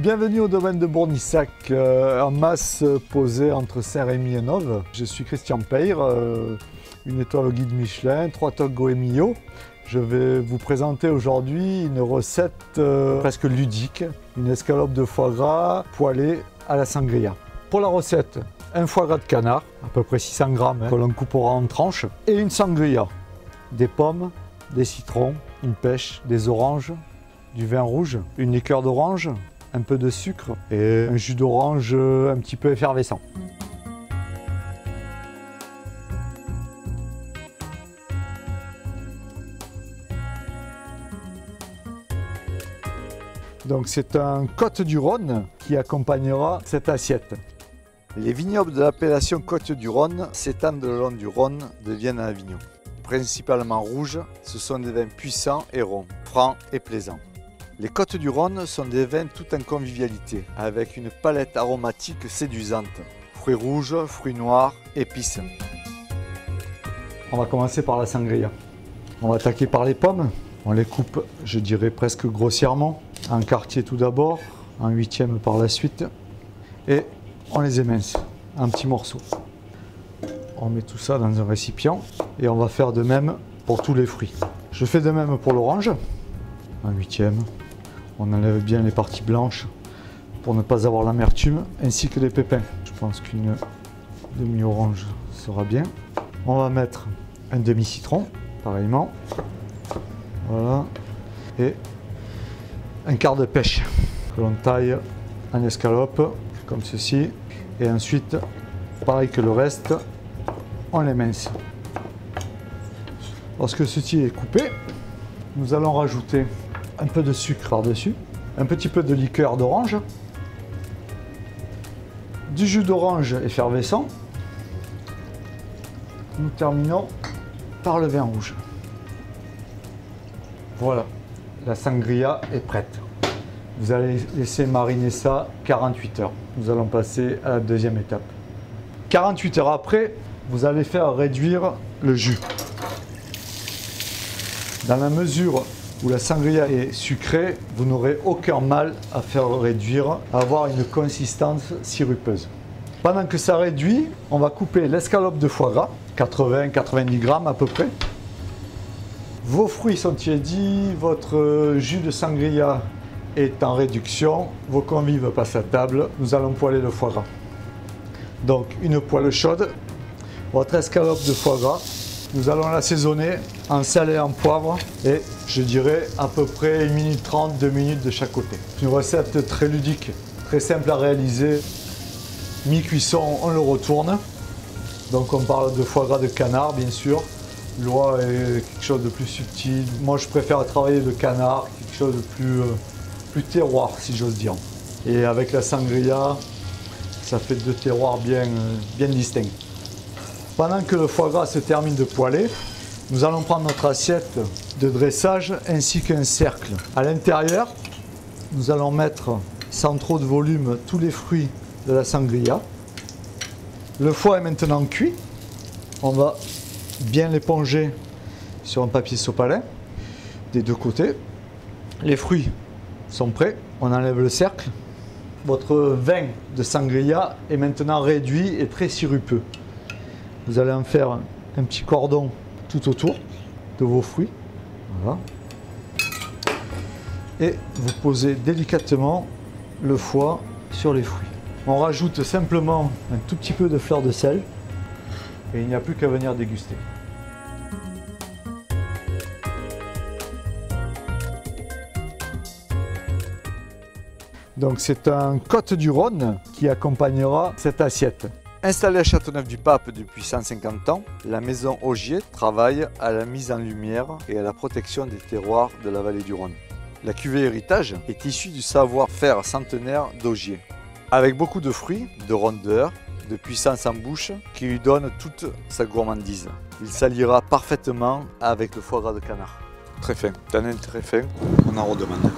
Bienvenue au domaine de Bournissac, en masse posée entre Saint-Rémy et Nove. Je suis Christian Peyre, une étoile au guide Michelin, 3 toques Goemio. Je vais vous présenter aujourd'hui une recette presque ludique, une escalope de foie gras poêlée à la sangria. Pour la recette, un foie gras de canard, à peu près 600 grammes, que l'on coupera en tranches, et une sangria, des pommes, des citrons, une pêche, des oranges, du vin rouge, une liqueur d'orange, un peu de sucre et un jus d'orange un petit peu effervescent. Donc c'est un Côtes-du-Rhône qui accompagnera cette assiette. Les vignobles de l'appellation Côtes-du-Rhône s'étendent le long du Rhône de Vienne à Avignon. Principalement rouges, ce sont des vins puissants et ronds, francs et plaisants. Les Côtes-du-Rhône sont des vins tout en convivialité, avec une palette aromatique séduisante. Fruits rouges, fruits noirs, épices. On va commencer par la sangria. On va attaquer par les pommes. On les coupe, je dirais presque grossièrement, en quartier tout d'abord, en huitième par la suite, et on les émince en petits morceaux. On met tout ça dans un récipient et on va faire de même pour tous les fruits. Je fais de même pour l'orange, en huitième. On enlève bien les parties blanches pour ne pas avoir l'amertume, ainsi que les pépins. Je pense qu'une demi-orange sera bien. On va mettre un demi-citron, pareillement. Voilà. Et un quart de pêche que l'on taille en escalope, comme ceci. Et ensuite, pareil que le reste, on les mince. Lorsque ceci est coupé, nous allons rajouter un peu de sucre par-dessus, un petit peu de liqueur d'orange, du jus d'orange effervescent. Nous terminons par le vin rouge. Voilà, la sangria est prête. Vous allez laisser mariner ça 48 heures. Nous allons passer à la deuxième étape. 48 heures après, vous allez faire réduire le jus. Dans la mesure où la sangria est sucrée, vous n'aurez aucun mal à faire réduire, à avoir une consistance sirupeuse. Pendant que ça réduit, on va couper l'escalope de foie gras, 80-90 grammes à peu près. Vos fruits sont tiédis, votre jus de sangria est en réduction, vos convives passent à table, nous allons poêler le foie gras. Donc une poêle chaude, votre escalope de foie gras, nous allons l'assaisonner en sel et en poivre et je dirais à peu près 1 minute 30, 2 minutes de chaque côté. Une recette très ludique, très simple à réaliser. Mi-cuisson, on le retourne. Donc on parle de foie gras de canard bien sûr. L'oie est quelque chose de plus subtil. Moi je préfère travailler le canard, quelque chose de plus terroir si j'ose dire. Et avec la sangria, ça fait deux terroirs bien distincts. Pendant que le foie gras se termine de poêler, nous allons prendre notre assiette de dressage ainsi qu'un cercle. À l'intérieur, nous allons mettre sans trop de volume tous les fruits de la sangria. Le foie est maintenant cuit. On va bien l'éponger sur un papier sopalin des deux côtés. Les fruits sont prêts. On enlève le cercle. Votre vin de sangria est maintenant réduit et très sirupeux. Vous allez en faire un petit cordon tout autour de vos fruits. Voilà. Et vous posez délicatement le foie sur les fruits. On rajoute simplement un tout petit peu de fleur de sel et il n'y a plus qu'à venir déguster. Donc c'est un Côtes-du-Rhône qui accompagnera cette assiette. Installée à Châteauneuf-du-Pape depuis 150 ans, la maison Augier travaille à la mise en lumière et à la protection des terroirs de la vallée du Rhône. La cuvée Héritage est issue du savoir-faire centenaire d'Augier, avec beaucoup de fruits, de rondeur, de puissance en bouche qui lui donne toute sa gourmandise. Il s'alliera parfaitement avec le foie gras de canard. Très fin, tanin très fin, on en redemande.